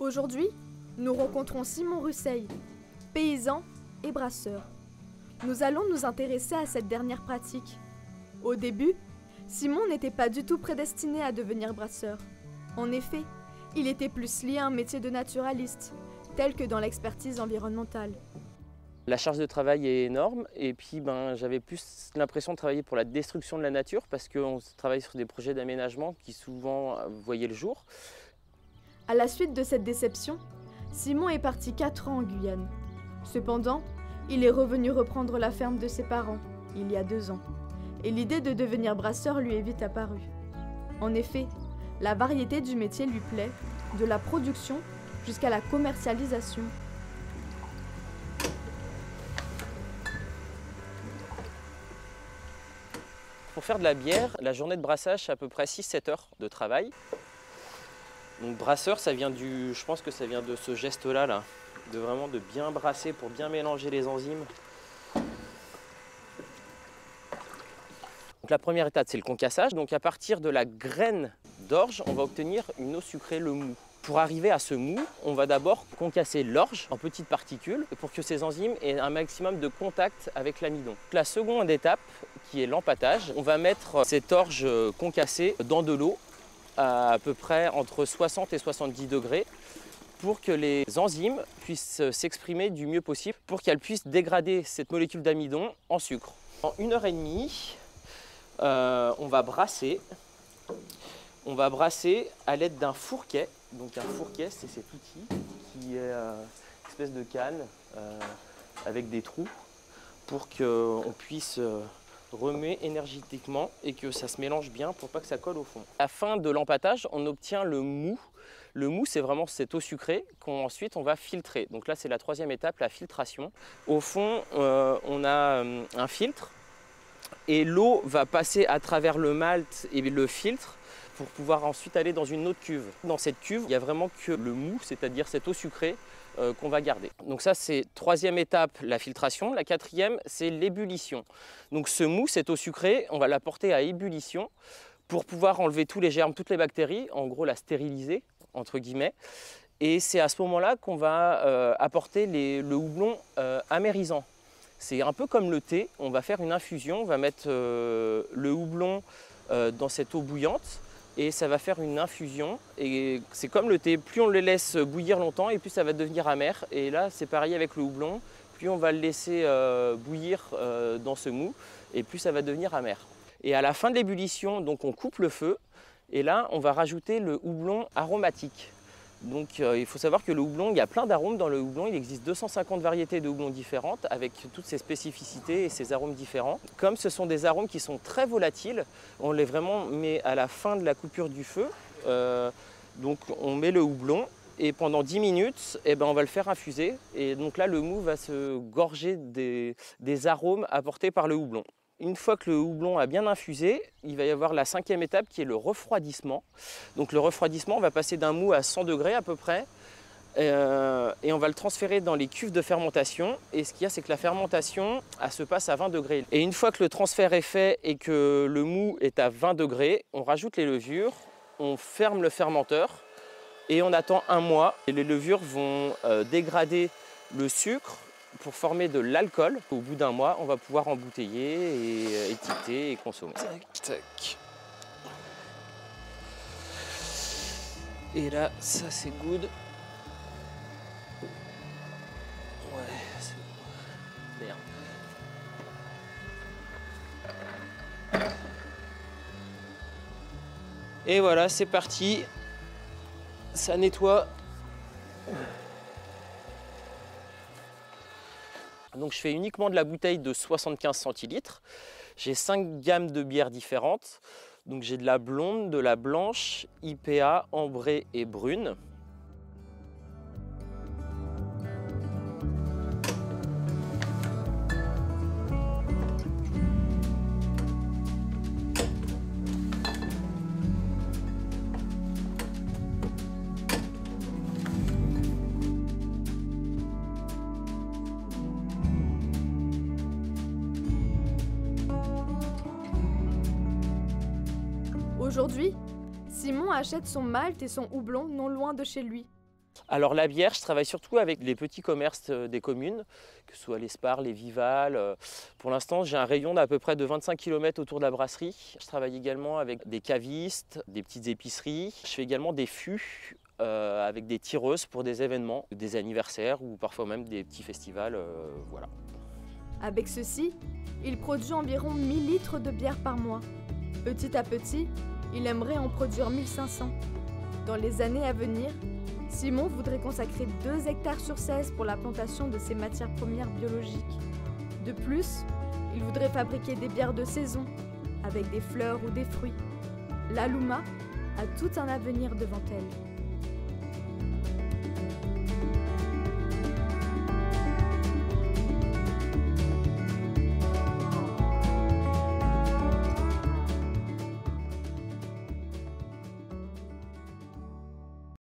Aujourd'hui, nous rencontrons Simon Russeil, paysan et brasseur. Nous allons nous intéresser à cette dernière pratique. Au début, Simon n'était pas du tout prédestiné à devenir brasseur. En effet, il était plus lié à un métier de naturaliste, tel que dans l'expertise environnementale. La charge de travail est énorme et puis j'avais plus l'impression de travailler pour la destruction de la nature parce qu'on travaille sur des projets d'aménagement qui souvent voyaient le jour. À la suite de cette déception, Simon est parti 4 ans en Guyane. Cependant, il est revenu reprendre la ferme de ses parents, il y a 2 ans. Et l'idée de devenir brasseur lui est vite apparue. En effet, la variété du métier lui plaît, de la production jusqu'à la commercialisation. Pour faire de la bière, la journée de brassage, c'est à peu près 6-7 heures de travail. Donc brasseur, ça vient je pense que ça vient de ce geste-là, de vraiment de bien brasser pour bien mélanger les enzymes. Donc la première étape, c'est le concassage. Donc à partir de la graine d'orge, on va obtenir une eau sucrée, le mou. Pour arriver à ce mou, on va d'abord concasser l'orge en petites particules pour que ces enzymes aient un maximum de contact avec l'amidon. La seconde étape, qui est l'empâtage, on va mettre cette orge concassée dans de l'eau à peu près entre 60 et 70 degrés pour que les enzymes puissent s'exprimer du mieux possible pour qu'elles puissent dégrader cette molécule d'amidon en sucre. En 1h30, on va brasser. On va brasser à l'aide d'un fourquet. Donc un fourquet, c'est cet outil qui est une espèce de canne avec des trous pour qu'on puisse remuer énergétiquement et que ça se mélange bien pour pas que ça colle au fond. À la fin de l'empâtage, on obtient le mou. Le mou, c'est vraiment cette eau sucrée qu'ensuite on va filtrer. Donc là, c'est la troisième étape, la filtration. Au fond, on a un filtre et l'eau va passer à travers le malt et le filtre pour pouvoir ensuite aller dans une autre cuve. Dans cette cuve, il n'y a vraiment que le mou, c'est-à-dire cette eau sucrée qu'on va garder. Donc ça, c'est troisième étape, la filtration. La quatrième, c'est l'ébullition. Donc ce mou, cette eau sucrée, on va la porter à ébullition pour pouvoir enlever tous les germes, toutes les bactéries, en gros la stériliser, entre guillemets. Et c'est à ce moment-là qu'on va apporter le houblon amérisant. C'est un peu comme le thé, on va faire une infusion, on va mettre le houblon dans cette eau bouillante et ça va faire une infusion. Et c'est comme le thé, plus on le laisse bouillir longtemps et plus ça va devenir amer. Et là c'est pareil avec le houblon, plus on va le laisser bouillir dans ce mou et plus ça va devenir amer. Et à la fin de l'ébullition, donc on coupe le feu et là on va rajouter le houblon aromatique. Donc il faut savoir que le houblon, il y a plein d'arômes dans le houblon, il existe 250 variétés de houblon différentes avec toutes ces spécificités et ces arômes différents. Comme ce sont des arômes qui sont très volatiles, on les vraiment met à la fin de la coupure du feu. Donc on met le houblon et pendant 10 minutes, on va le faire infuser. Et donc là le mou va se gorger des arômes apportés par le houblon. Une fois que le houblon a bien infusé, il va y avoir la cinquième étape qui est le refroidissement. Donc le refroidissement, on va passer d'un mou à 100 degrés à peu près et on va le transférer dans les cuves de fermentation. Et ce qu'il y a, c'est que la fermentation, elle se passe à 20 degrés. Et une fois que le transfert est fait et que le mou est à 20 degrés, on rajoute les levures, on ferme le fermenteur et on attend 1 mois. Et les levures vont dégrader le sucre pour former de l'alcool. Au bout d'1 mois, on va pouvoir embouteiller et étiqueter et consommer. Tac, tac. Et là, ça c'est good. Ouais, c'est bon. Merde. Et voilà, c'est parti. Ça nettoie. Donc je fais uniquement de la bouteille de 75 centilitres. J'ai 5 gammes de bières différentes. Donc j'ai de la blonde, de la blanche, IPA, ambrée et brune. Aujourd'hui, Simon achète son malt et son houblon non loin de chez lui. Alors la bière, je travaille surtout avec les petits commerces des communes, que ce soit les Spars, les Vival. Pour l'instant, j'ai un rayon d'à peu près de 25 km autour de la brasserie. Je travaille également avec des cavistes, des petites épiceries. Je fais également des fûts avec des tireuses pour des événements, des anniversaires ou parfois même des petits festivals. Voilà. Avec ceci, il produit environ 1000 litres de bière par mois. Petit à petit, il aimerait en produire 1500. Dans les années à venir, Simon voudrait consacrer 2 hectares sur 16 pour la plantation de ses matières premières biologiques. De plus, il voudrait fabriquer des bières de saison, avec des fleurs ou des fruits. L'Alouma a tout un avenir devant elle.